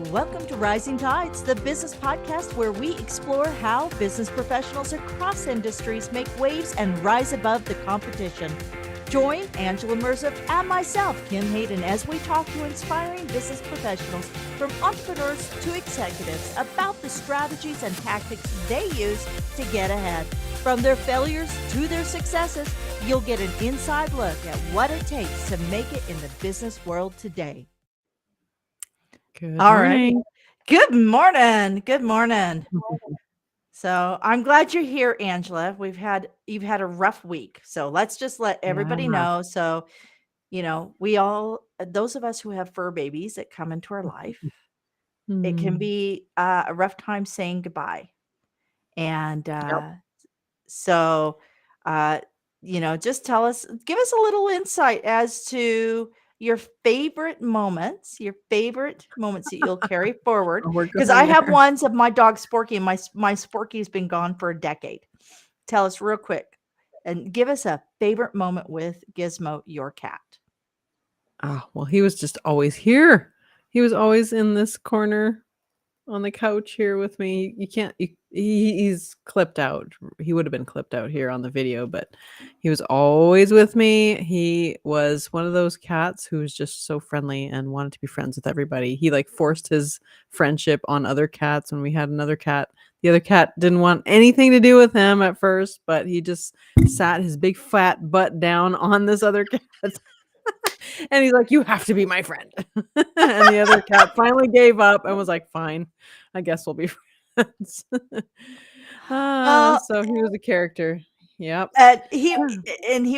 Welcome to Rising Tides, the business podcast where we explore how business professionals across industries make waves and rise above the competition. Join Angela Merziff and myself, Kim Hayden, as we talk to inspiring business professionals from entrepreneurs to executives about the strategies and tactics they use to get ahead. From their failures to their successes, you'll get an inside look at what it takes to make it in the business world today. Good All morning. right. Good morning. Good morning. So I'm glad you're here, Angela. You've had a rough week. So let's just let everybody Yeah. know. So, we all, those of us who have fur babies that come into our life, it can Mm. be a rough time saying goodbye. And Yep. so, just give us a little insight as to your favorite moments that you'll carry forward. Oh, we're Because I going have there. ones of my dog Sporky, and my Sporky's been gone for a decade. Tell us real quick and give us a favorite moment with Gizmo, your cat. Oh, well, he was just always here. He was always in this corner on the couch here with me. You can't, he's clipped out. He would have been clipped out here on the video, but he was always with me. He was one of those cats who was just so friendly and wanted to be friends with everybody. He like forced his friendship on other cats when we had another cat. The other cat didn't want anything to do with him at first, but he just sat his big fat butt down on this other cat. And he's like, "You have to be my friend." And the other cat finally gave up and was like, "Fine, I guess we'll be friends." Uh, So he was a character. Yep. and he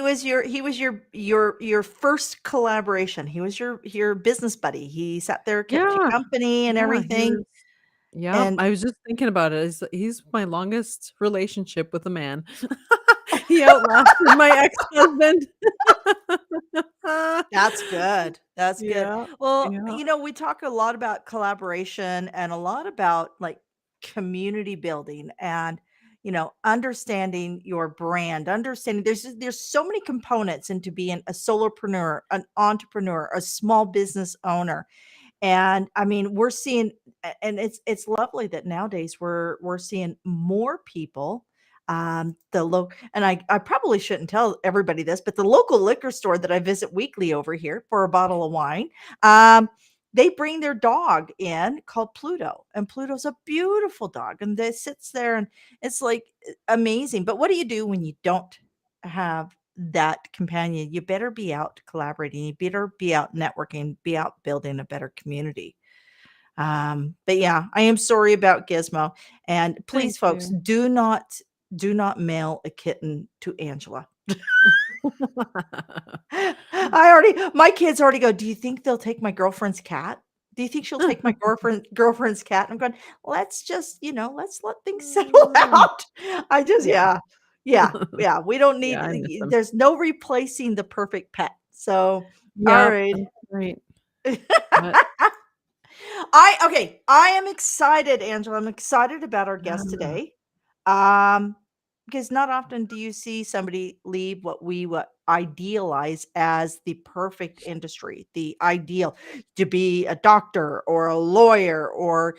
was your first collaboration. He was your business buddy. He sat there, kept you Yeah. company and Yeah, he everything. was. Yep. And I was just thinking about it. He's my longest relationship with a man. He outlasted my ex-husband. that's good. That's good. Yeah. Well, Yeah. we talk a lot about collaboration and a lot about like community building and understanding your brand, understanding there's so many components into being a solopreneur, an entrepreneur, a small business owner. And I mean, we're seeing and it's lovely that nowadays we're seeing more people, and I probably shouldn't tell everybody this, but the local liquor store that I visit weekly over here for a bottle of wine, um, they bring their dog in called Pluto, and Pluto's a beautiful dog, and they sits there, and it's like amazing. But what do you do when you don't have that companion? You better be out collaborating. You better be out networking, be out building a better community. But yeah, I am sorry about Gizmo. And Thank please, folks, you. do not mail a kitten to Angela. My kids already go, do you think they'll take my girlfriend's cat? Do you think she'll take my girlfriend's cat? I'm going, let's just, let's let things settle out. I just, Yeah. yeah. We don't Yeah, I miss need, him. there's no replacing the perfect pet. So, all Yep, right. that's right. But I am excited, Angela. I'm excited about our guest yeah. today. Because not often do you see somebody leave what idealize as the perfect industry, the ideal to be a doctor or a lawyer or,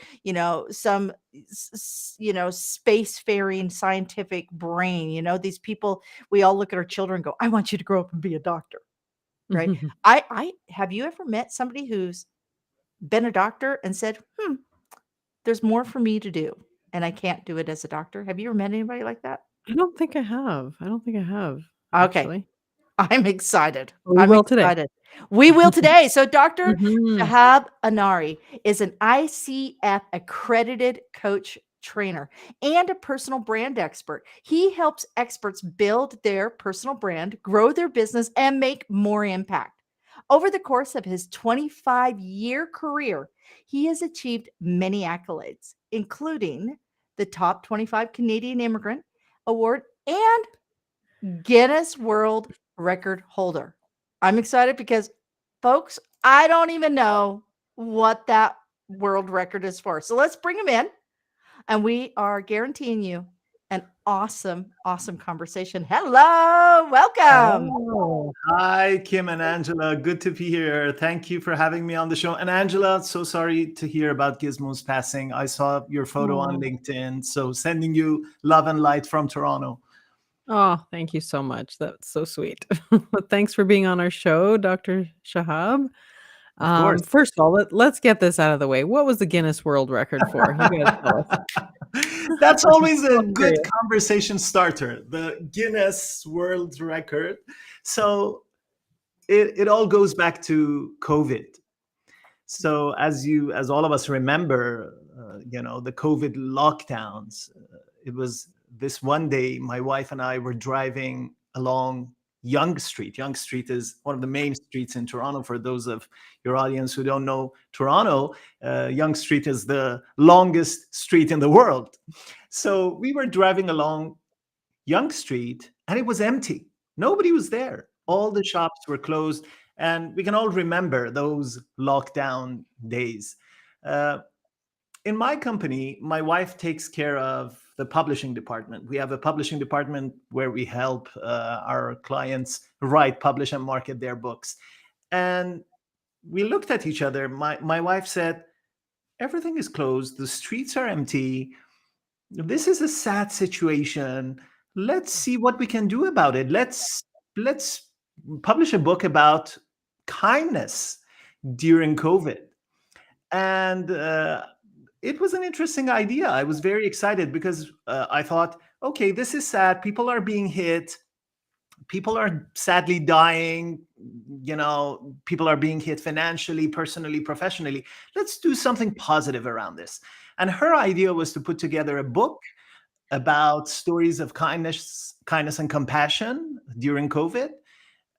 some spacefaring scientific brain. These people, we all look at our children and go, I want you to grow up and be a doctor. Right. I have you ever met somebody who's been a doctor and said, there's more for me to do, and I can't do it as a doctor. Have you ever met anybody like that? I don't think I have. I don't think I have, Okay. actually. I'm excited. But we I'm will today. excited. We will today. So Dr. Mhm. Shahab Anari is an ICF accredited coach trainer and a personal brand expert. He helps experts build their personal brand, grow their business, and make more impact. Over the course of his 25-year career, he has achieved many accolades, including the top 25 Canadian Immigrant Award and Guinness World Record holder. I'm excited because, folks, I don't even know what that world record is for. So let's bring him in, and we are guaranteeing you An awesome, awesome conversation. Hello, welcome. Oh, Hi, Kim and Angela. Good to be here. Thank you for having me on the show. And Angela, so sorry to hear about Gizmo's passing. I saw your photo on oh, LinkedIn. So sending you love and light from Toronto. oh, thank you so much. That's so sweet. Thanks for being on our show, Dr. Shahab. Of course. First of all, let's get this out of the way. What was the Guinness World Record for? You gotta tell us. That's always a So good curious. conversation starter, the Guinness World Record. So it all goes back to COVID. So as all of us remember, the COVID lockdowns. It was this one day. My wife and I were driving along Yonge Street. Yonge Street is one of the main streets in Toronto. For those of your audience who don't know Toronto, Yonge Street is the longest street in the world. So we were driving along Yonge Street, and it was empty. Nobody was there. All the shops were closed, and we can all remember those lockdown days. Uh, in my company, my wife takes care of the publishing department. We have a publishing department where we help our clients write, publish, and market their books. And we looked at each other. My wife said, "Everything is closed. The streets are empty. This is a sad situation. Let's see what we can do about it. Let's publish a book about kindness during COVID." And it was an interesting idea. I was very excited because I thought, okay, this is sad. People are being hit. People are sadly dying. People are being hit financially, personally, professionally. Let's do something positive around this. And her idea was to put together a book about stories of kindness and compassion during COVID.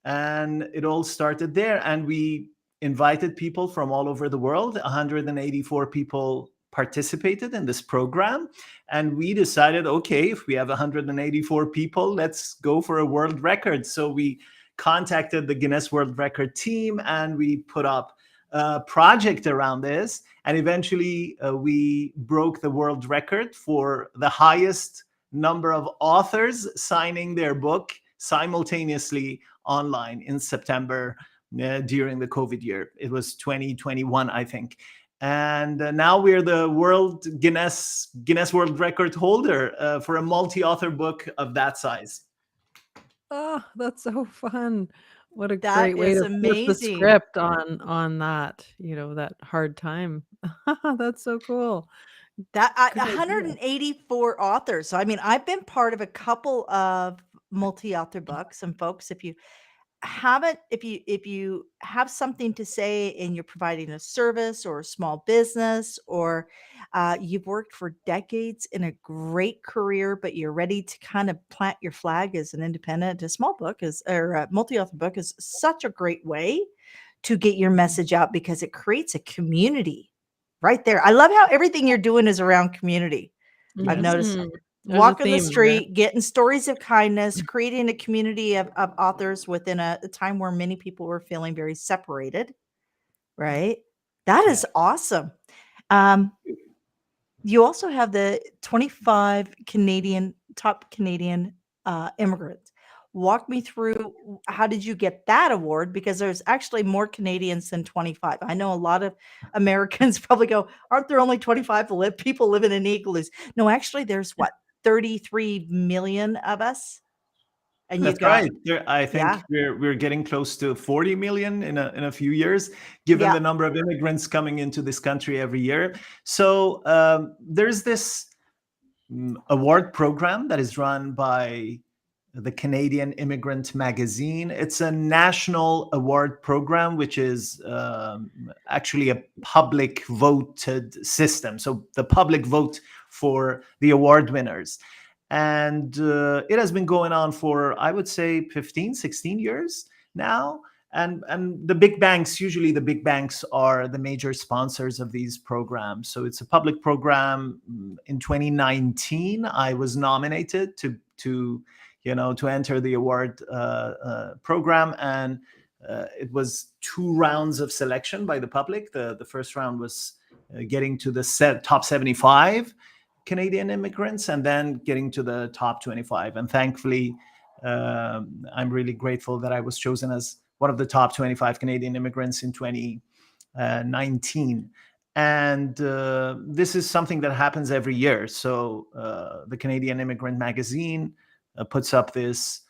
And it all started there. And we invited people from all over the world. 184 people participated in this program. And we decided, okay, if we have 184 people, let's go for a world record. So we contacted the Guinness World Record team and we put up a project around this. And eventually we broke the world record for the highest number of authors signing their book simultaneously online in September during the COVID year. It was 2021, I think. And now we're the world Guinness World Record holder for a multi-author book of that size. Oh, that's so fun. What a That great way is to flip the amazing. script on that, that hard time. That's so cool. That Good idea. 184 authors. So I mean, I've been part of a couple of multi-author books, and folks, if you have something to say and you're providing a service or a small business, or you've worked for decades in a great career, but you're ready to kind of plant your flag as an independent, a small book is or a multi-author book is such a great way to get your message out because it creates a community right there. I love how everything you're doing is around community. I've Yes. noticed Mhm. There's a walking the theme there. street, getting stories of kindness, creating a community of authors within a time where many people were feeling very separated, right? That Yeah. is awesome. Um, you also have the 25 top Canadian immigrants. Walk me through how did you get that award? Because there's actually more Canadians than 25. I know a lot of Americans probably go, aren't there only 25 people living in igloos? No, actually, there's what, 33 million of us? And you That's got, right. I yeah, think we're getting close to 40 million in a few years, given yeah. the number of immigrants coming into this country every year. So there's this award program that is run by the Canadian Immigrant Magazine. It's a national award program, which is actually a public voted system. So the public vote for the award winners. And it has been going on for, I would say, 15, 16 years now. And usually the big banks are the major sponsors of these programs. So it's a public program. In 2019, I was nominated to enter the award program, and it was 2 rounds of selection by the public. The first round was getting to the top 75. Canadian immigrants and then getting to the top 25. And thankfully, I'm really grateful that I was chosen as one of the top 25 Canadian immigrants in 2019. And this is something that happens every year. So the Canadian Immigrant Magazine puts up this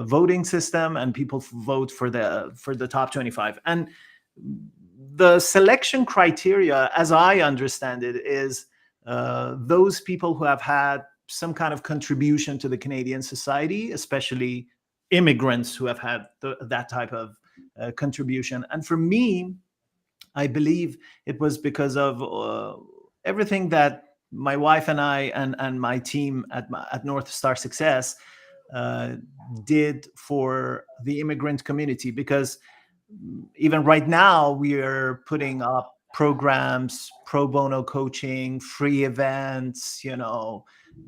voting system, and people vote for the top 25. And the selection criteria, as I understand it, is those people who have had some kind of contribution to the Canadian society, especially immigrants who have had that type of contribution. And for me, I believe it was because of everything that my wife and I and my team at North Star Success uh, did for the immigrant community. Because even right now, we are putting up programs, pro bono coaching, free events,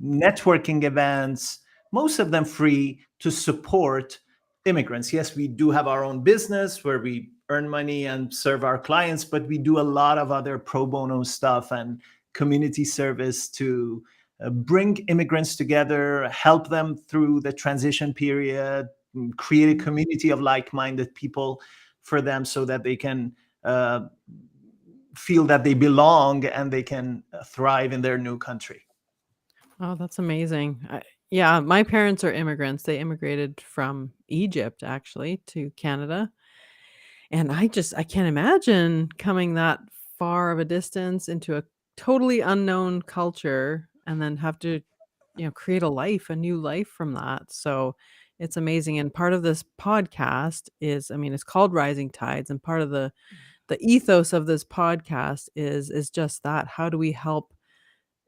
networking events, most of them free to support immigrants. Yes, we do have our own business where we earn money and serve our clients, but we do a lot of other pro bono stuff and community service to bring immigrants together, help them through the transition period, create a community of like-minded people for them so that they can uh, feel that they belong and they can thrive in their new country. Oh, that's amazing. Yeah, my parents are immigrants. They immigrated from Egypt actually to Canada. And I can't imagine coming that far of a distance into a totally unknown culture and then have to, create a new life from that. So it's amazing. And part of this podcast is, I mean, it's called Rising Tides, and part of the ethos of this podcast is just that. How do we help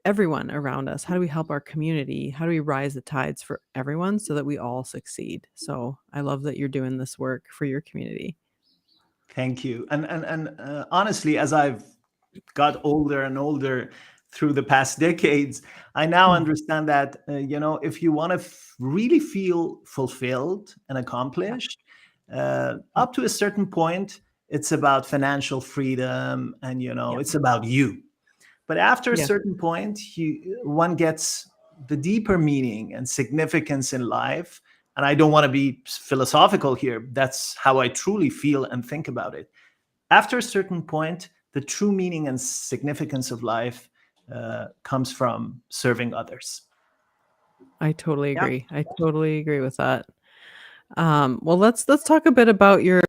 everyone around us? How do we help our community? How do we rise the tides for everyone so that we all succeed? So I love that you're doing this work for your community. Thank you. And honestly, as I've got older and older through the past decades, I now Mm. understand that if you want to really feel fulfilled and Yeah. accomplished, up to a certain point, it's about financial freedom, and Yep. it's about you. But after a Yeah, certain point, one gets the deeper meaning and significance in life. And I don't want to be philosophical here. That's how I truly feel and think about it. After a certain point, the true meaning and significance of life comes from serving others. I totally Yep. agree. I totally agree with that. Well, let's talk a bit about your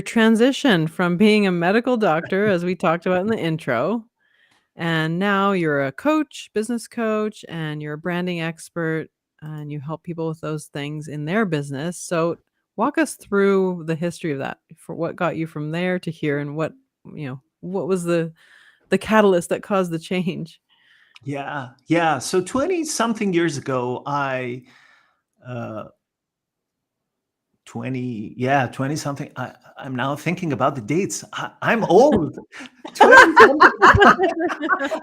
transition from being a medical doctor, as we talked about in the intro, and now you're a coach, business coach, and you're a branding expert, and you help people with those things in their business. So walk us through the history of that, for what got you from there to here, and what was the catalyst that caused the change. Yeah, yeah. So 20 something years ago, uh, 20 something. I'm now thinking about the dates. I'm old. 20 something.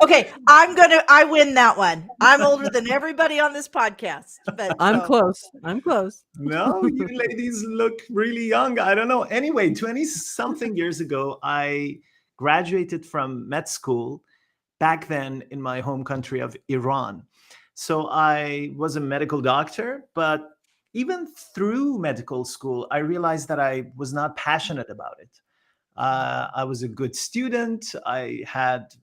Okay, I win that one. I'm older than everybody on this podcast, but I'm so close. I'm close. No, you ladies look really young. I don't know. Anyway, 20 something years ago, I graduated from med school back then in my home country of Iran. So I was a medical doctor, but even through medical school, I realized that I was not passionate about it. I was a good student. I had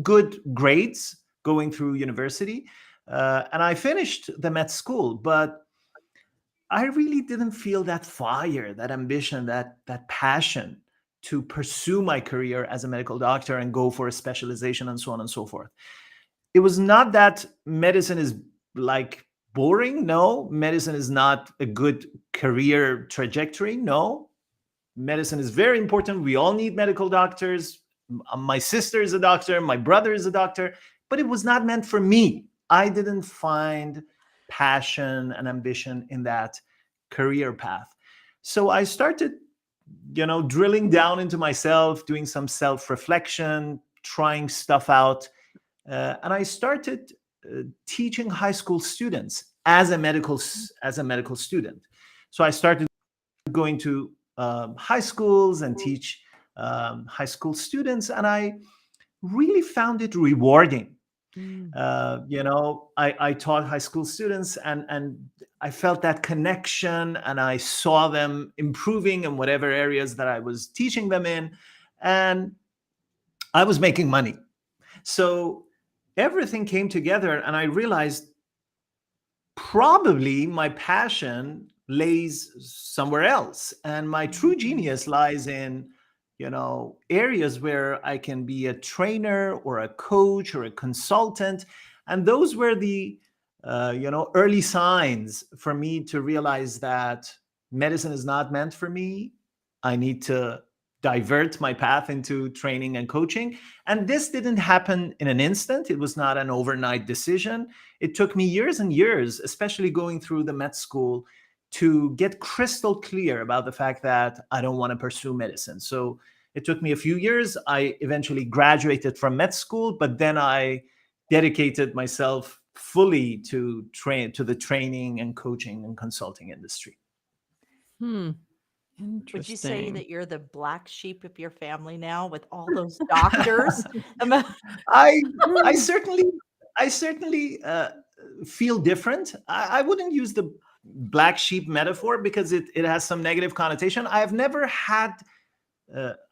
good grades going through university, and I finished the med school, but I really didn't feel that fire, that ambition, that passion to pursue my career as a medical doctor and go for a specialization and so on and so forth. It was not that medicine is like boring. No, medicine is not a good career trajectory. No, medicine is very important. We all need medical doctors. My sister is a doctor, my brother is a doctor, but it was not meant for me. I didn't find passion and ambition in that career path. So I started, drilling down into myself, doing some self reflection, trying stuff out. And I started teaching high school students as a medical student. So I started going to high schools and teach high school students, and I really found it rewarding. Mm. I taught high school students, and I felt that connection, and I saw them improving in whatever areas that I was teaching them in, and I was making money. So everything came together, and I realized probably my passion lays somewhere else, and my true genius lies in areas where I can be a trainer or a coach or a consultant. And those were the early signs for me to realize that medicine is not meant for me. I need to divert my path into training and coaching. And this didn't happen in an instant. It was not an overnight decision. It took me years and years, especially going through the med school, to get crystal clear about the fact that I don't want to pursue medicine. So it took me a few years. I eventually graduated from med school, but then I dedicated myself fully to the training and coaching and consulting industry. Hmm. Would you say Interesting. that you're the black sheep of your family now with all those doctors? I I Hmm. certainly I certainly feel different. I wouldn't use the black sheep metaphor because it has some negative connotation. I have never had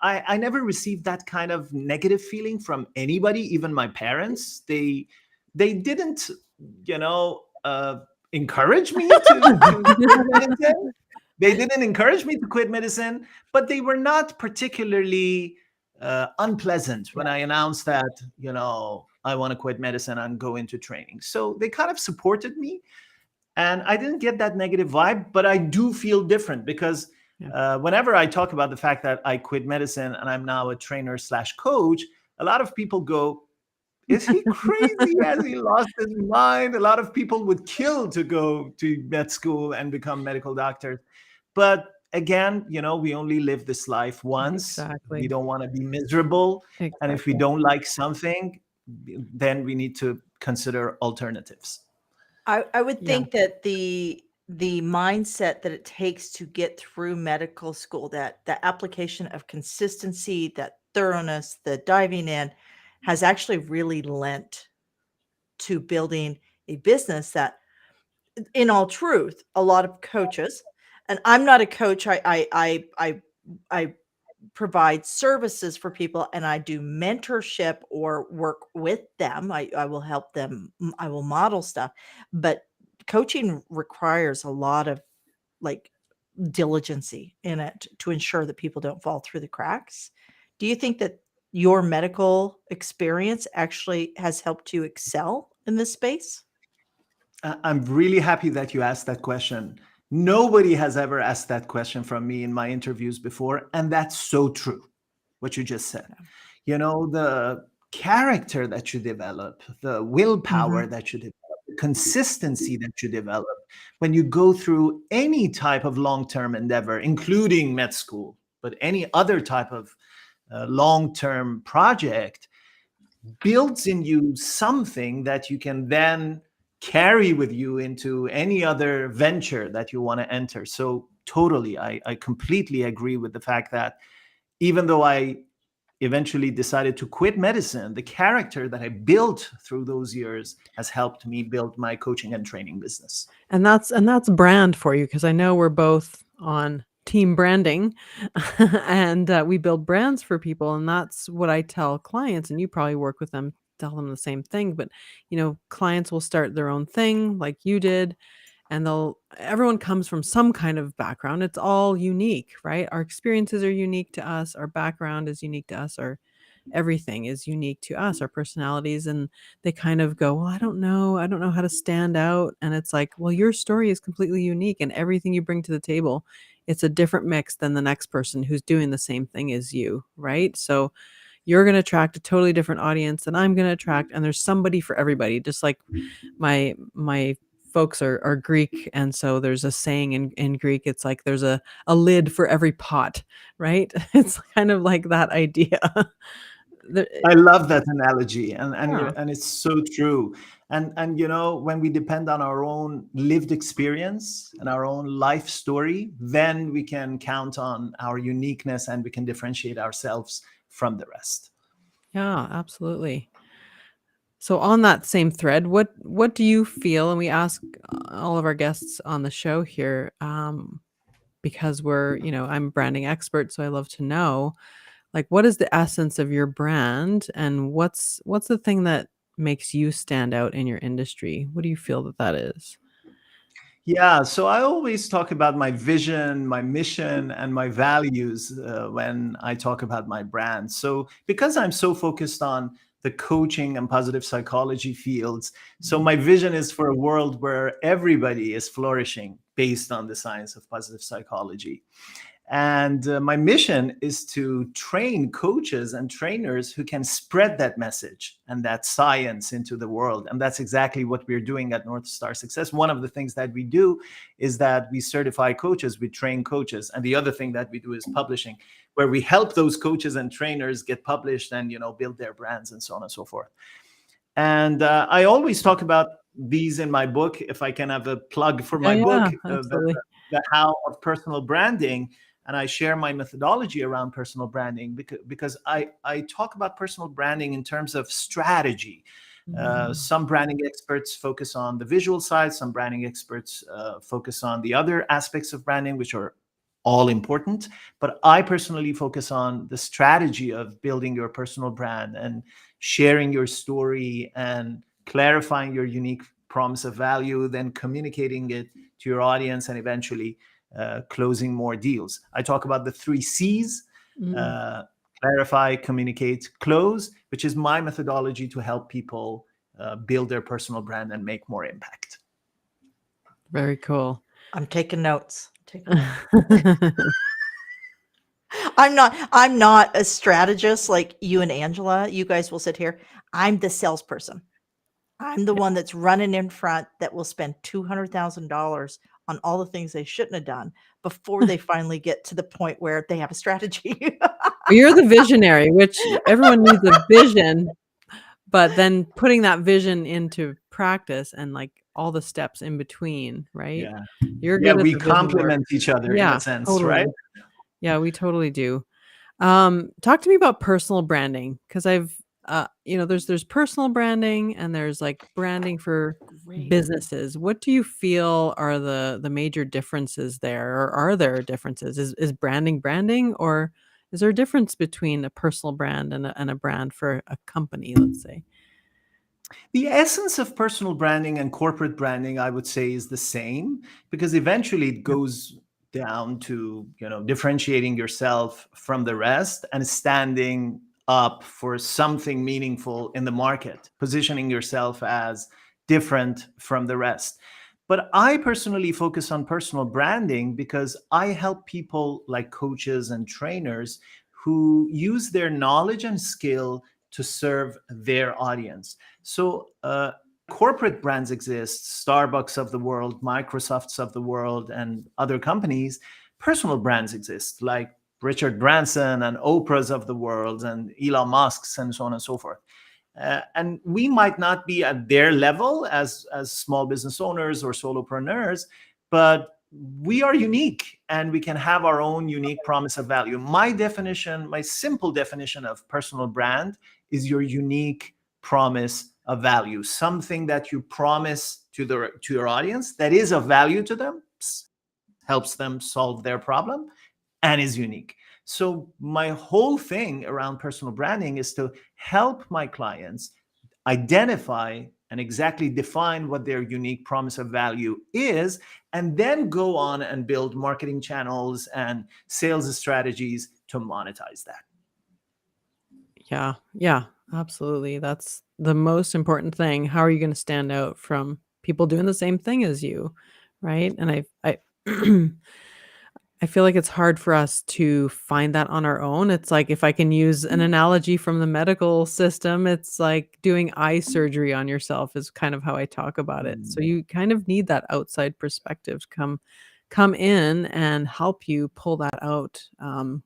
I never received that kind of negative feeling from anybody, even my parents. They didn't, encourage me to quit medicine. They didn't encourage me to quit medicine, but they were not particularly unpleasant when Yeah. I announced that, I want to quit medicine and go into training. So they kind of supported me, and I didn't get that negative vibe, but I do feel different because Yeah. whenever I talk about the fact that I quit medicine and I'm now a trainer slash coach, a lot of people go, is he crazy? Has he lost his mind? A lot of people would kill to go to med school and become medical doctors. But again, we only live this life once. We Exactly. don't want to be miserable. And if we Exactly. don't like something, then we need to consider alternatives. I would Yeah. think that the mindset that it takes to get through medical school, that the application of consistency, that thoroughness, the diving in, has actually really lent to building a business that, in all truth, a lot of coaches, and I'm not a coach, I provide services for people and I do mentorship or work with them. I will help them, I will model stuff, but coaching requires a lot of like diligency in it to ensure that people don't fall through the cracks. Do you think that your medical experience actually has helped you excel in this space? I'm really happy that you asked that question. Nobody has ever asked that question from me in my interviews before. And that's so true, what you just said. Yeah. The character that you develop, the willpower Mhm. that you develop, the consistency that you develop when you go through any type of long term endeavor, including med school, but any other type of long term project, builds in you something that you can then carry with you into any other venture that you want to enter. So totally, I completely agree with the fact that even though I eventually decided to quit medicine, the character that I built through those years has helped me build my coaching and training business. And that's brand for you, because I know we're both on team branding, and we build brands for people, and that's what I tell clients, and you probably work with them, tell them the same thing. But clients will start their own thing like you did, and everyone comes from some kind of background. It's all unique, right? Our experiences are unique to us, our background is unique to us, our everything is unique to us, our personalities. And they kind of go, well, I don't know how to stand out. And it's like, well, your story is completely unique, and everything you bring to the table, it's a different mix than the next person who's doing the same thing as you, right? So you're going to attract a totally different audience than I'm going to attract, and there's somebody for everybody. Just like my folks are Greek, and so there's a saying in Greek, it's like there's a lid for every pot, right? It's kind of like that idea. The I love that analogy, Yeah. and it's so true. And when we depend on our own lived experience and our own life story, then we can count on our uniqueness and we can differentiate ourselves from the rest. Yeah, absolutely. So on that same thread, what do you feel? And we ask all of our guests on the show here, because I'm a branding expert, so I love to know, like, what is the essence of your brand, and what's the thing that makes you stand out in your industry? What do you feel that that is? Yeah, so I always talk about my vision, my mission, and my values when I talk about my brand. So, because I'm so focused on the coaching and positive psychology fields, so my vision is for a world where everybody is flourishing based on the science of positive psychology. And my mission is to train coaches and trainers who can spread that message and that science into the world. And that's exactly what we're doing at North Star Success. One of the things that we do is that we certify coaches, we train coaches. And the other thing that we do is publishing, where we help those coaches and trainers get published and, build their brands and so on and so forth. And I always talk about these in my book. If I can have a plug for Yeah, my yeah, book, absolutely. the how of personal branding, and I share my methodology around personal branding because I talk about personal branding in terms of strategy. Some branding experts focus on the visual side. Some branding experts focus on the other aspects of branding, which are all important. But I personally focus on the strategy of building your personal brand and sharing your story and clarifying your unique promise of value, then communicating it to your audience, and eventually closing more deals. I talk about the 3 C's: Mm, clarify, communicate, close, which is my methodology to help people build their personal brand and make more impact. very cool. I'm taking notes. I'm not a strategist like you and Angela. You guys will sit here. I'm the salesperson. I'm the one that's running in front that will spend $200,000 on all the things they shouldn't have done before they finally get to the point where they have a strategy. Well, you're the visionary, which everyone needs a vision, but then putting that vision into practice and like all the steps in between, right? Yeah. You're Yeah, good at we the vision work. complement each other in a Yeah, sense, right? totally. Yeah, we totally do. Talk to me about personal branding, because there's personal branding and there's like branding for Great. businesses. What do you feel are the major differences there, or are there differences? Is branding, or is there a difference between a personal brand and a brand for a company, let's say? The essence of personal branding and corporate branding, I would say, is the same, because eventually it Yep. goes down to, differentiating yourself from the rest and standing up for something meaningful in the market, positioning yourself as different from the rest. But I personally focus on personal branding because I help people like coaches and trainers who use their knowledge and skill to serve their audience. So, corporate brands exist: Starbucks of the world, Microsofts of the world, and other companies. Personal brands exist like Richard Branson and Oprah's of the world and Elon Musk's and so on and so forth. And we might not be at their level as small business owners or solopreneurs, but we are unique and we can have our own unique promise of value. My simple definition of personal brand is your unique promise of value, something that you promise to your audience that is of value to them, helps them solve their problem, and is unique. So my whole thing around personal branding is to help my clients identify and exactly define what their unique promise of value is, and then go on and build marketing channels and sales strategies to monetize that. Yeah, yeah, absolutely. That's the most important thing. How are you going to stand out from people doing the same thing as you, right? And I I feel like it's hard for us to find that on our own. It's like, if I can use an analogy from the medical system, it's like doing eye surgery on yourself is kind of how I talk about it. So Mm. you kind of need that outside perspective to come in and help you pull that out,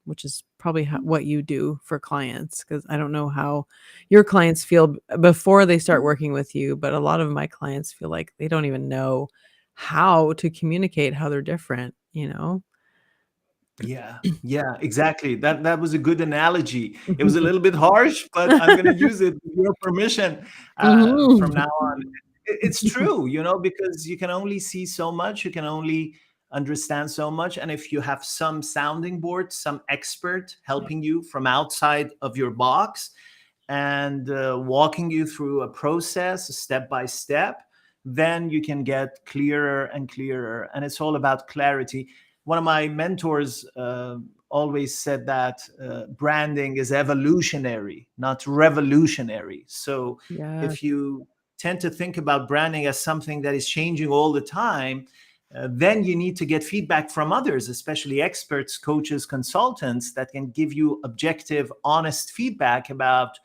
which is probably what you do for clients, because I don't know how your clients feel before they start working with you, but a lot of my clients feel like they don't even know how to communicate how they're different, you know? Yeah, exactly. That was a good analogy. It was a little bit harsh, but I'm going to use it with your permission from now on. It's true, because you can only see so much, you can only understand so much, and if you have some sounding board, some expert helping you from outside of your box, and walking you through a process step by step, then you can get clearer and clearer. And it's all about clarity. One of my mentors always said that branding is evolutionary, not revolutionary. So Yes. if you tend to think about branding as something that is changing all the time, then you need to get feedback from others, especially experts, coaches, consultants that can give you objective, honest feedback about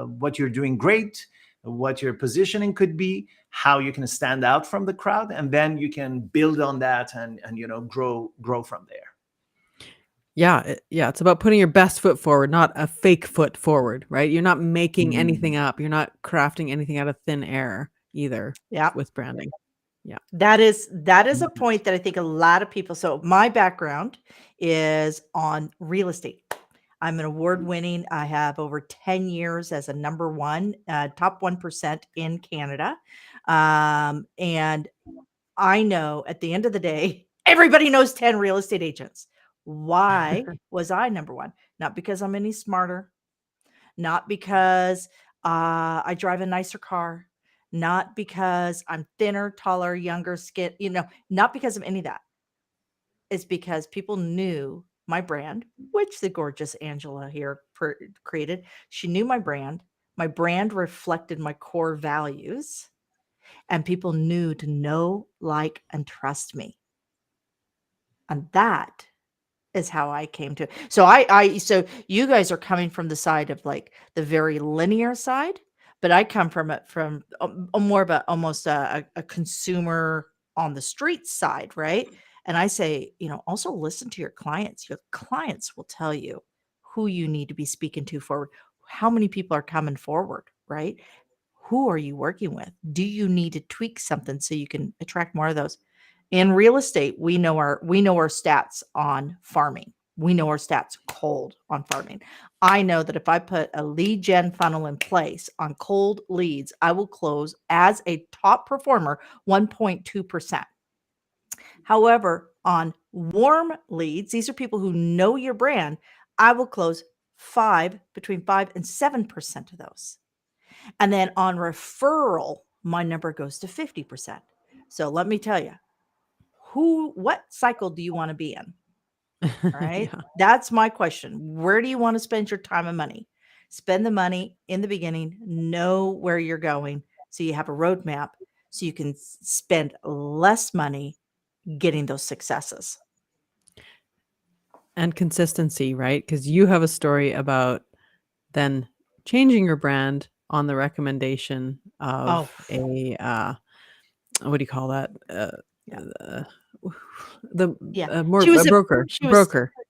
what you're doing great, what your positioning could be, how you can stand out from the crowd, and then you can build on that and grow from there. Yeah, it's about putting your best foot forward, not a fake foot forward, right? You're not making anything Mm. up. You're not crafting anything out of thin air either Yeah. with branding. Yeah. That is a point that I think a lot of people. So my background is on real estate. I'm an award-winning. I have over 10 years as a number one, top 1% in Canada. And I know at the end of the day, everybody knows 10 real estate agents. Why was I number one? Not because I'm any smarter, not because I drive a nicer car, not because I'm thinner, taller, younger, skin, not because of any of that. It's because people knew my brand, which the gorgeous Angela here created. She knew my brand. My brand reflected my core values, and people knew to know, like, and trust me. And that is how I came to. So you guys are coming from the side of like the very linear side, but I come from it from a more of almost a consumer on the street side, right? And I say, also listen to your clients. Your clients will tell you who you need to be speaking to forward. How many people are coming forward, right? Who are you working with? Do you need to tweak something so you can attract more of those? In real estate, we know our stats on farming. We know our stats cold on farming. I know that if I put a lead gen funnel in place on cold leads, I will close as a top performer 1.2%. However, on warm leads, these are people who know your brand, I will close between 5 and 7% of those. And then on referral, my number goes to 50%. So let me tell you, what cycle do you want to be in? All right. Yeah. That's my question. Where do you want to spend your time and money? Spend the money in the beginning, know where you're going so you have a roadmap so you can spend less money getting those successes. And consistency, right? Because you have a story about then changing your brand on the recommendation Oh, of a what do you call that? yeah. The Yeah. more She was a broker, she was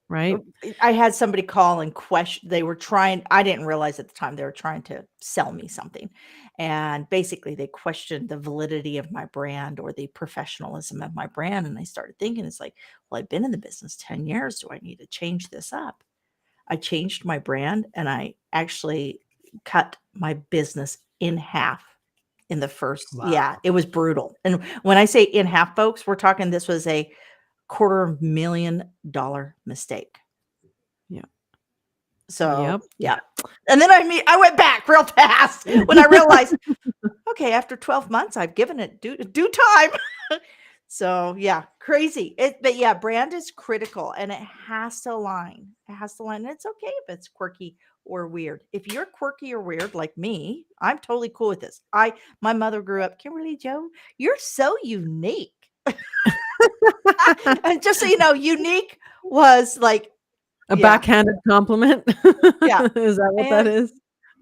right? I had somebody call and question. They were trying, I didn't realize at the time they were trying to sell me something. And basically they questioned the validity of my brand or the professionalism of my brand. And I started thinking, it's like, well, I've been in the business 10 years. Do I need to change this up? I changed my brand and I actually cut my business in half in the first. Yeah, Wow. it was brutal. And when I say in half, folks, we're talking this was a $250,000 mistake. Yeah. So, Yep. yeah. And then I went back real fast when I realized, okay, after 12 months, I've given it due time. So, yeah, crazy. But yeah, brand is critical and it has to align. It has to align. And it's okay if it's quirky or weird. If you're quirky or weird like me, I'm totally cool with this. My mother grew up, Kimberly Joe, you're so unique. And just so you know, unique was like, A yeah, backhanded compliment. yeah. Is that what that And is?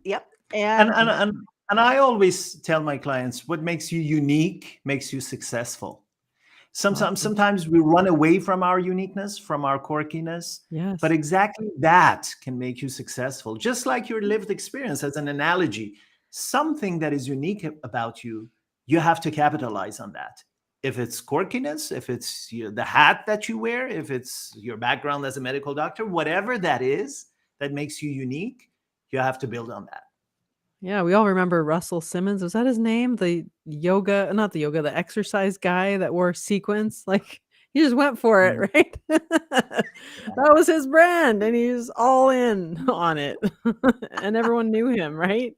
yep. And And and and and I always tell my clients, what makes you unique makes you successful. Sometimes Awesome. sometimes we run away from our uniqueness, from our quirkiness, but Yes. exactly that can make you successful. Just like your lived experience as an analogy, something that is unique about you, you have to capitalize on that. if it's quirkiness, if it's the hat that you wear, if it's your background as a medical doctor, whatever that is that makes you unique, you have to build on that. Yeah, we all remember Russell Simmons. Was that his name? The yoga, not the yoga, the exercise guy that wore sequins. Like he just went for it, Mm. right? That was his brand, and he was all in on it, and everyone knew him, right?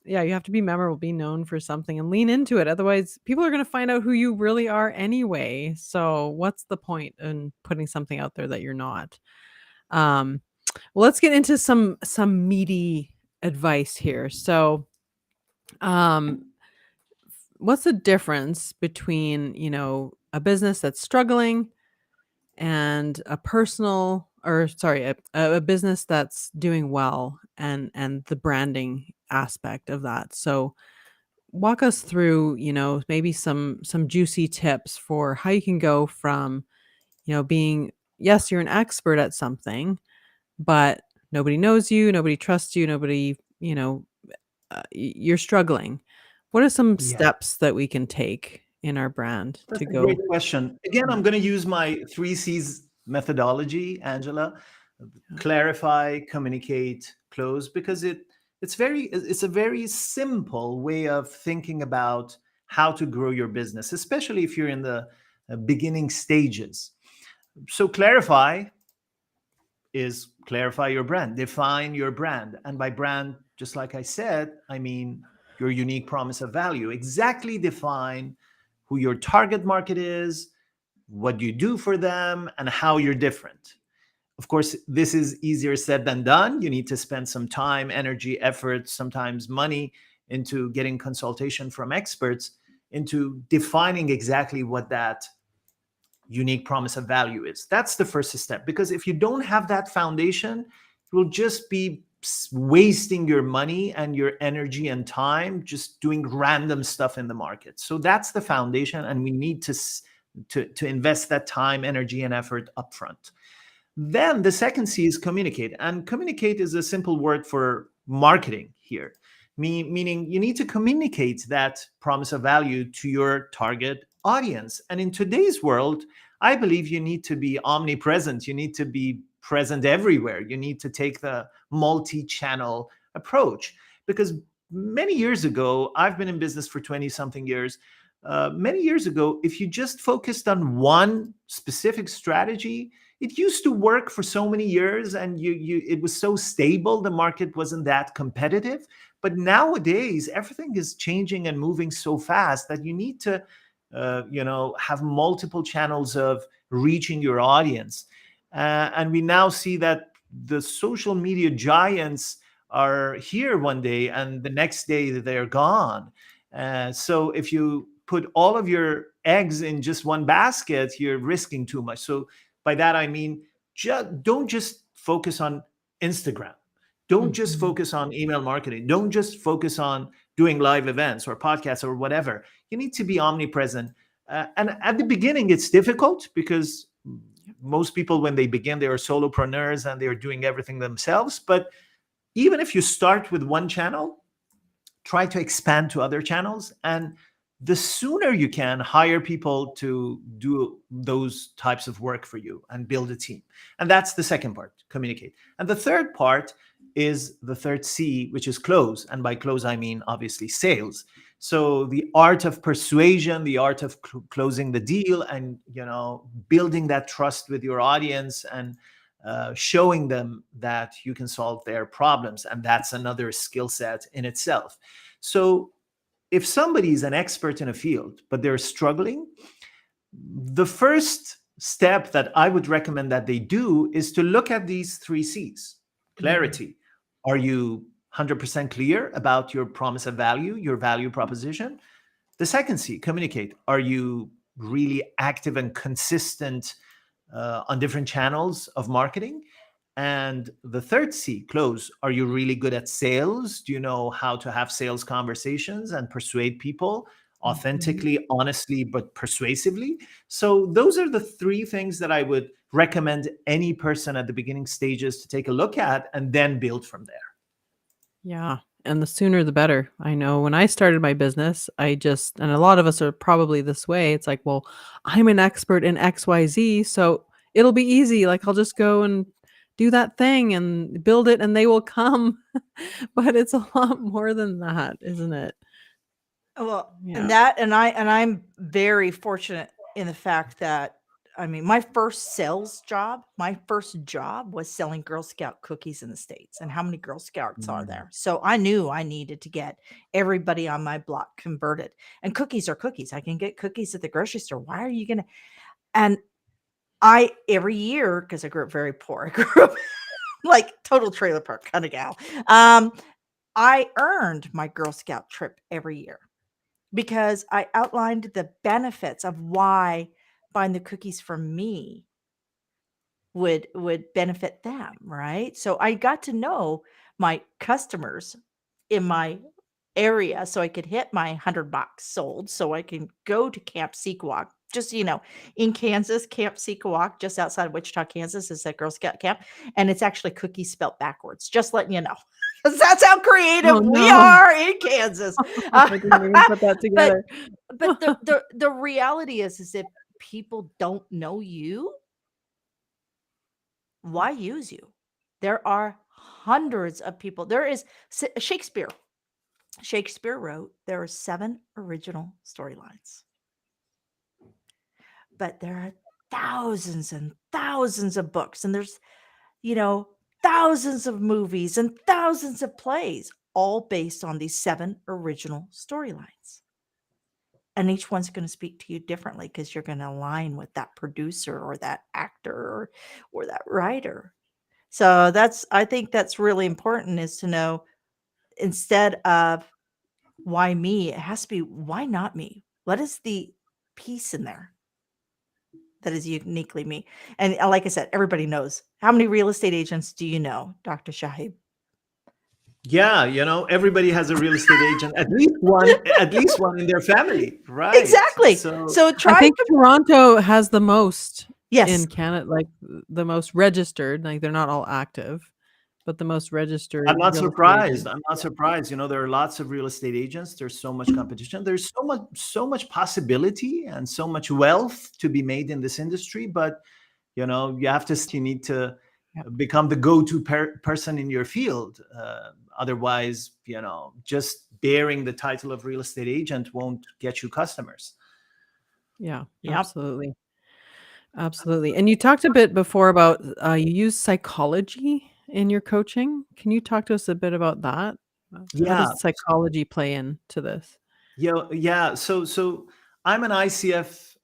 Yeah, you have to be memorable, be known for something, and lean into it. Otherwise, people are going to find out who you really are anyway. So, what's the point in putting something out there that you're not? Um, well, let's get into some meaty advice here. So, um, what's the difference between, a business that's struggling and a personal or sorry, a business that's doing well and the branding aspect of that. So, walk us through, maybe some juicy tips for how you can go from, being yes, you're an expert at something, but nobody knows you, nobody trusts you, nobody, you're struggling. What are some Yeah. steps that we can take in our brand That's to a great go? question. Again, I'm going to use my 3 C's methodology, Angela. Yeah. Clarify, communicate, close, because it's a very simple way of thinking about how to grow your business, especially if you're in the beginning stages. So clarify is clarify your brand, define your brand. And by brand, just like I said, I mean your unique promise of value. Exactly define who your target market is, what you do for them, and how you're different. Of course, this is easier said than done. You need to spend some time, energy, effort, sometimes money into getting consultation from experts into defining exactly what that unique promise of value is. That's the first step. Because if you don't have that foundation, you'll just be wasting your money and your energy and time just doing random stuff in the market. So that's the foundation, and we need to invest that time, energy, and effort upfront. Then the second C is communicate. And communicate is a simple word for marketing here, meaning you need to communicate that promise of value to your target audience. And in today's world, I believe you need to be omnipresent. You need to be present everywhere. You need to take the multi channel approach. Because many years ago, I've been in business for 20 something years. Many years ago, if you just focused on one specific strategy, it used to work for so many years, and it was so stable, the market wasn't that competitive. But nowadays everything is changing and moving so fast that you need to have multiple channels of reaching your audience. And we now see that the social media giants are here one day and the next day they're gone. So if you put all of your eggs in just one basket, you're risking too much. So by that, I mean, don't just focus on Instagram. Don't just Mhm. focus on email marketing. Don't just focus on doing live events or podcasts or whatever. You need to be omnipresent. And at the beginning, it's difficult because most people, when they begin, they are solopreneurs and they are doing everything themselves. But even if you start with one channel, try to expand to other channels. And the sooner you can hire people to do those types of work for you and build a team. And that's the second part, communicate. And the third part is the third C, which is close. And by close, I mean obviously sales. So the art of persuasion, the art of closing the deal, and building that trust with your audience, and showing them that you can solve their problems. And that's another skill set in itself. So if somebody is an expert in a field, but they're struggling, the first step that I would recommend that they do is to look at these 3 C's. Mhm. Clarity. Are you 100% clear about your promise of value, your value proposition? The second C, communicate. Are you really active and consistent on different channels of marketing? And the third C, close. Are you really good at sales? Do you know how to have sales conversations and persuade people Mhm. authentically, honestly, but persuasively? So those are the 3 things that I would recommend any person at the beginning stages to take a look at and then build from there. Yeah. and the sooner the better. I know when I started my business, and a lot of us are probably this way. It's like, well, I'm an expert in XYZ, so it'll be easy. Like I'll just go and do that thing and build it and they will come. But it's a lot more than that, isn't it? Well, Yeah. and that and I'm very fortunate in the fact that I mean, my first job was selling Girl Scout cookies in the States. And how many Girl Scouts are Mm. there? So I knew I needed to get everybody on my block converted. And cookies are cookies. I can get cookies at the grocery store. Why are you going to? And I every year, because I grew up very poor, I grew up like total trailer park kind of gal. Um, I earned my Girl Scout trip every year because I outlined the benefits of why buying the cookies from me would benefit them, right? So I got to know my customers in my area so I could hit my 100 bucks sold so I can go to Camp Sequoia. Just so you know, in Kansas, Camp Sequoia, just outside of Wichita, Kansas, is a Girl Scout camp, and it's actually cookies spelt backwards. Just letting you know, 'cause that's how creative Oh we no. are in Kansas. I didn't even put that But together. but the reality is if people don't know you, why use you? There are hundreds of people. There is Shakespeare. Shakespeare wrote there are 7 original storylines, but there are thousands and thousands of books, and there's, you know, thousands of movies and thousands of plays, all based on these 7 original storylines. And each one's going to speak to you differently because you're going to align with that producer or that actor or that writer. So I think that's really important is to know instead of why me, it has to be why not me? What is the piece in there that is uniquely me? And like I said, everybody knows. How many real estate agents do you know, Dr. Shahib? Yeah, everybody has a real estate agent, at least one in their family, right? Exactly. So So I try think to Toronto has the most yes. in Canada, like the most registered. Like they're not all active, but the most I'm registered not real estate surprised. agents. I'm not surprised. There are lots of real estate agents. There's so much competition. There's so much possibility and so much wealth to be made in this industry. But you have to. You need to Yeah. become the go-to person in your field. Otherwise, just bearing the title of real estate agent won't get you customers. Yeah, Yep. absolutely. Absolutely. And you talked a bit before about you use psychology in your coaching. Can you talk to us a bit about that? How Yeah, does psychology play into this? yeah. So I'm an ICF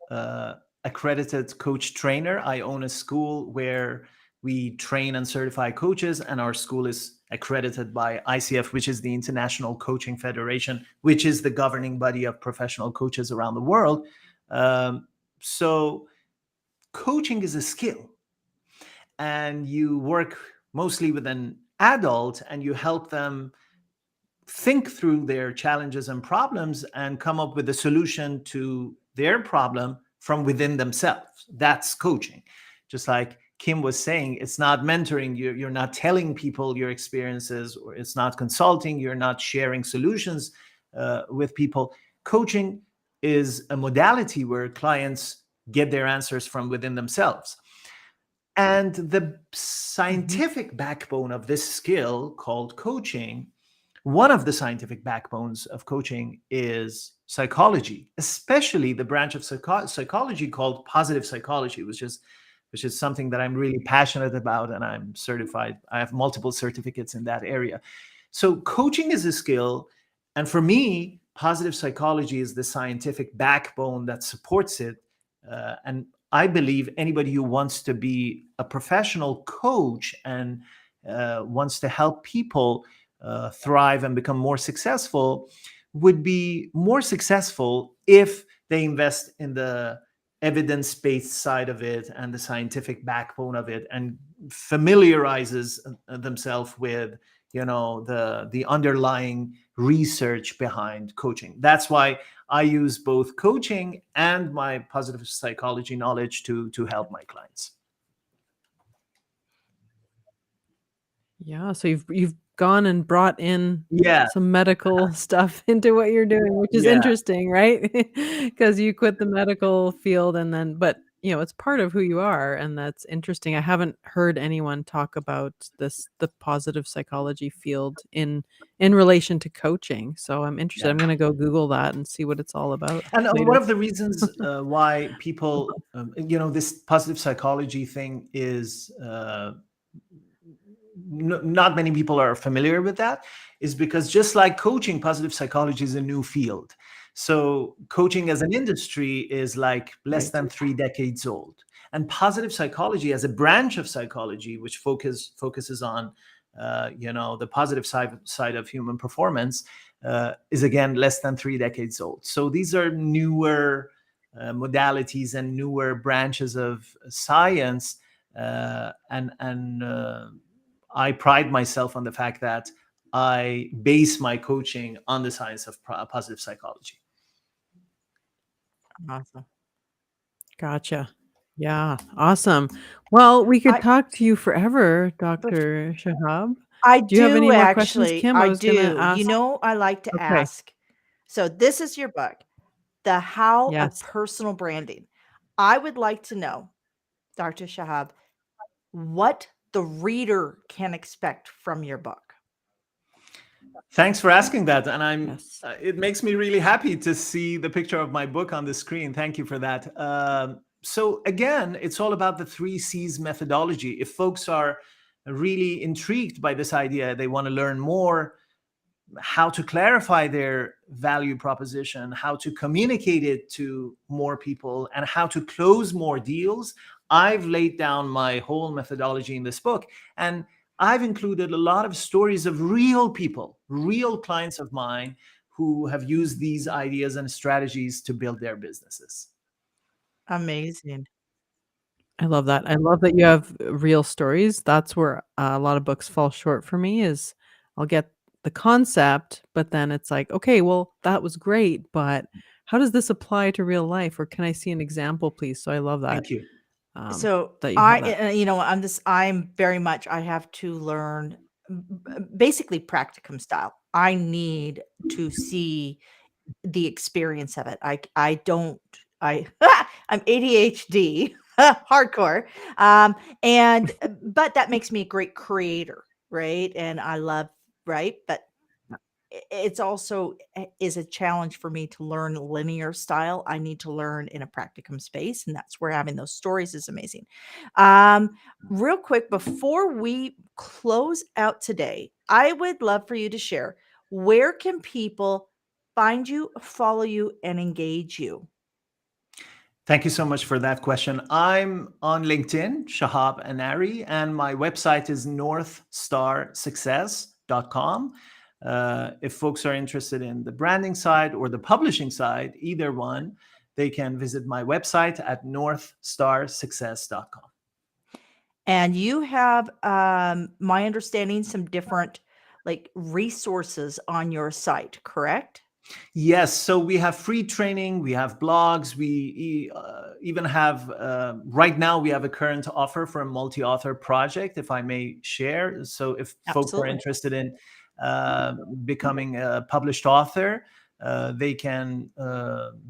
accredited coach trainer. I own a school where we train and certify coaches, and our school is accredited by ICF, which is the International Coaching Federation, which is the governing body of professional coaches around the world. So coaching is a skill, and you work mostly with an adult, and you help them think through their challenges and problems and come up with a solution to their problem from within themselves. That's coaching. Just like Kim was saying, it's not mentoring. You're not telling people your experiences, or it's not consulting. You're not sharing solutions with people. Coaching is a modality where clients get their answers from within themselves. And the Mhm. scientific backbone of this skill called coaching, one of the scientific backbones of coaching is psychology, especially the branch of psychology called positive psychology, which is something that I'm really passionate about, and I'm certified. I have multiple certificates in that area. So coaching is a skill, and for me, positive psychology is the scientific backbone that supports it. And I believe anybody who wants to be a professional coach and wants to help people thrive and become more successful would be more successful if they invest in the evidence-based side of it and the scientific backbone of it, and familiarizes themselves with the underlying research behind coaching. That's why I use both coaching and my positive psychology knowledge to help my clients. Yeah, so you've gone and brought in Yeah, some medical stuff into what you're doing, which is yeah, interesting, right? Because you quit the medical field and then but, it's part of who you are, and that's interesting. I haven't heard anyone talk about the positive psychology field in relation to coaching, so I'm interested. yeah. I'm gonna go Google that and see what it's all about And one later. of the reasons why people, this positive psychology thing is not many people are familiar with that, is because just like coaching, positive psychology is a new field. So coaching as an industry is like less Right. than 3 decades old, and positive psychology as a branch of psychology, which focuses on the positive side of human performance, is again less than 3 decades old. So these are newer modalities and newer branches of science, and I pride myself on the fact that I base my coaching on the science of positive psychology. Awesome. Gotcha. Yeah, awesome. Well, we could I talk to you forever, bef Dr. Shahab. I Do you have any do more questions, actually, Kim? I I was gonna do. You ask know, I like to okay, ask. So this is your book, The How of yes. Personal Branding. I would like to know, Dr. Shahab, what the reader can expect from your book. Thanks for asking that, and Yes. it makes me really happy to see the picture of my book on the screen. Thank you for that. So again, it's all about the 3 C's methodology. If folks are really intrigued by this idea, they want to learn more, how to clarify their value proposition, how to communicate it to more people, and how to close more deals, I've laid down my whole methodology in this book. And I've included a lot of stories of real people, real clients of mine who have used these ideas and strategies to build their businesses. Amazing. I love that. I love that you have real stories. That's where a lot of books fall short for me is I'll get the concept, but then it's like, "Okay, well, that was great, but how does this apply to real life, or can I see an example, please?" So I love that, Thank you. So that you have I, that. I'm very much, I have to learn basically practicum style. I need to see the experience of it. I don't, I, I'm ADHD hardcore. And, but that makes me a great creator. Right. And I love, right. But it's also is a challenge for me to learn linear style. I need to learn in a practicum space, and that's where having those stories is amazing. Um, Real quick before we close out today, I would love for you to share where can people find you, follow you, and engage you. Thank you so much for that question. I'm on LinkedIn, Shahab Anari, and my website is northstarsuccess.com. If folks are interested in the branding side or the publishing side, either one, they can visit my website at northstarsuccess.com. And you have, my understanding, some different like resources on your site, correct? Yes, so we have free training, we have blogs, we even have, right now, we have a current offer for a multi author project, if I may share. So if folks are Absolutely. interested in uh, becoming a published author, they can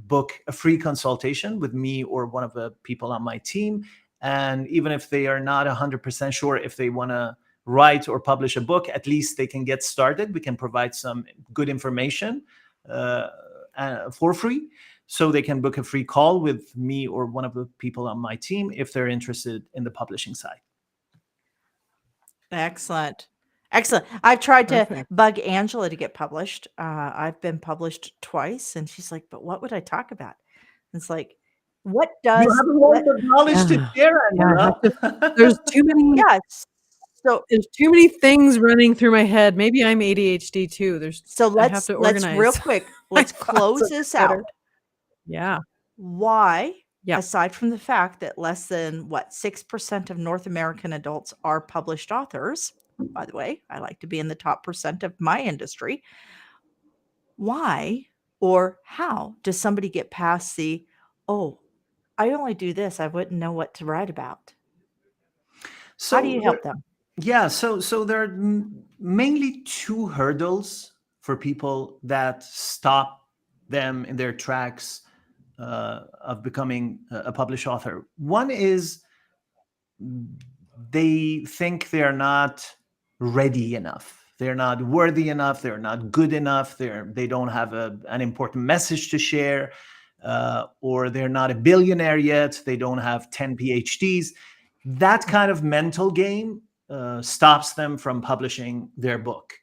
book a free consultation with me or one of the people on my team. And even if they are not 100% sure if they want to write or publish a book, at least they can get started. We can provide some good information uh, for free. So they can book a free call with me or one of the people on my team if they're interested in the publishing side. Excellent. Excellent. I've tried to Perfect. bug Angela to get published. I've been published twice, and she's like, "But what would I talk about?" It's like, what You does have a what? wealth of knowledge to Yeah. share, Yeah, I have to Angela. there's too many Yeah. So there's too many things running through my head. Maybe I'm ADHD too. I have to let's real organize quick. my Let's thoughts a close bit this better. out. Yeah. Why, Yeah. aside from the fact that less than what 6% of North American adults are published authors? By the way, I like to be in the top percent of my industry. Why or how does somebody get past the, "Oh, I only do this, I wouldn't know what to write about"? How do So you help them? Yeah, so there are mainly two hurdles for people that stop them in their tracks of becoming a published author. One is they think they're not ready enough. They're not worthy enough. They're not good enough. They don't have an important message to share, or they're not a billionaire yet. They don't have 10 PhDs. That kind of mental game stops them from publishing their book.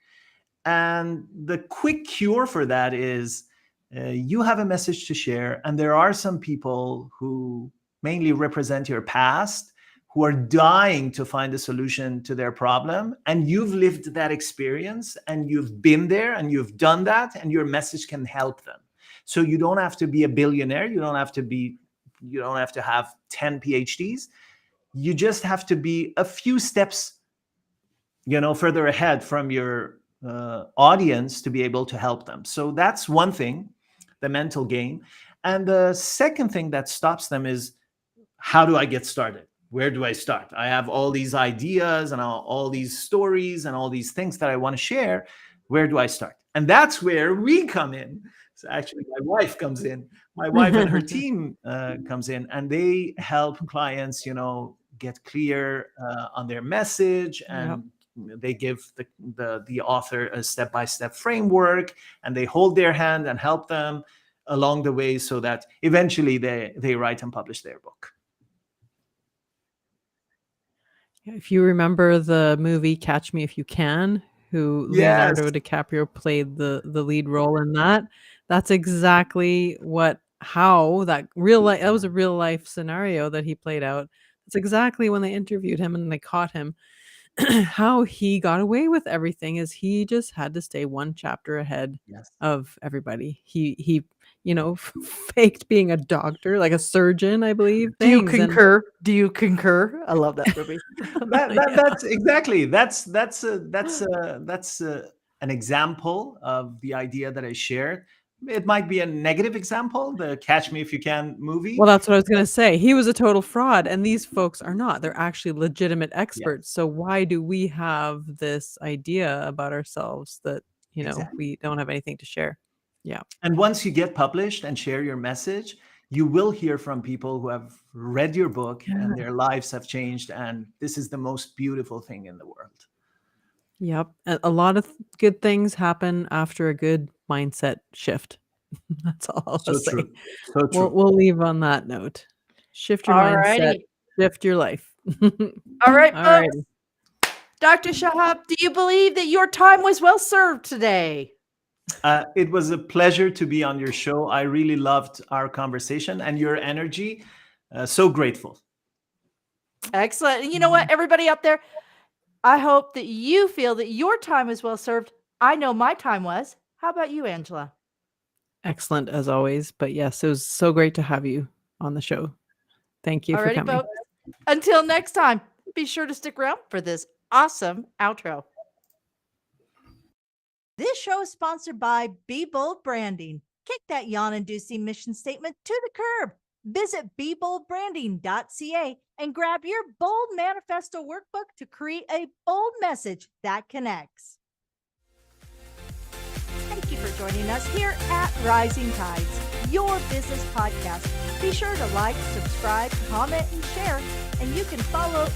And the quick cure for that is you have a message to share, and there are some people who mainly represent your past who are dying to find a solution to their problem. And you've lived that experience, and you've been there, and you've done that, and your message can help them. So you don't have to be a billionaire. You don't have to have 10 PhDs. You just have to be a few steps further ahead from your audience to be able to help them. So that's one thing, the mental game. And the second thing that stops them is, how do I get started? Where do I start? I have all these ideas and all these stories and all these things that I want to share. Where do I start? And that's where we come in. So actually, my wife comes in. My wife and her team comes in, and they help clients, get clear on their message, and they give the author a step-by-step framework, and they hold their hand and help them along the way so that eventually they write and publish their book. If you remember the movie Catch Me If You Can, who Yes. Leonardo DiCaprio played the lead role in that, that's exactly how that was a real life scenario that he played out. It's exactly when they interviewed him and they caught him, how he got away with everything is he just had to stay one chapter ahead Yes. of everybody. He faked being a doctor, like a surgeon, I believe. Do you things, and- concur? Do you concur? I love that movie. That's exactly that's an example of the idea that I shared. It might be a negative example, the Catch Me If You Can movie. Well, that's what I was going to say. He was a total fraud, and these folks are not. They're actually legitimate experts. So why do we have this idea about ourselves that, Exactly. we don't have anything to share? Yeah. And once you get published and share your message, you will hear from people who have read your book and their lives have changed. And this is the most beautiful thing in the world. Yep. A lot of good things happen after a good mindset shift. That's all I'll say. True. So true. We'll leave on that note. Shift your mindset, shift your life. All right, All folks. right. Dr. Shahab, do you believe that your time was well served today? It was a pleasure to be on your show. I really loved our conversation and your energy. So grateful. Excellent. And you know what, everybody out there, I hope that you feel that your time was well served. I know my time was. How about you, Angela? Excellent as always. But yes, it was so great to have you on the show. Thank you for coming. Folks. Until next time, be sure to stick around for this awesome outro. This show is sponsored by Be Bold Branding. Kick that yawn-inducing mission statement to the curb. Visit BeBoldBranding.ca and grab your Bold Manifesto workbook to create a bold message that connects. Thank you for joining us here at Rising Tides, your business podcast. Be sure to like, subscribe, comment, and share, and you can follow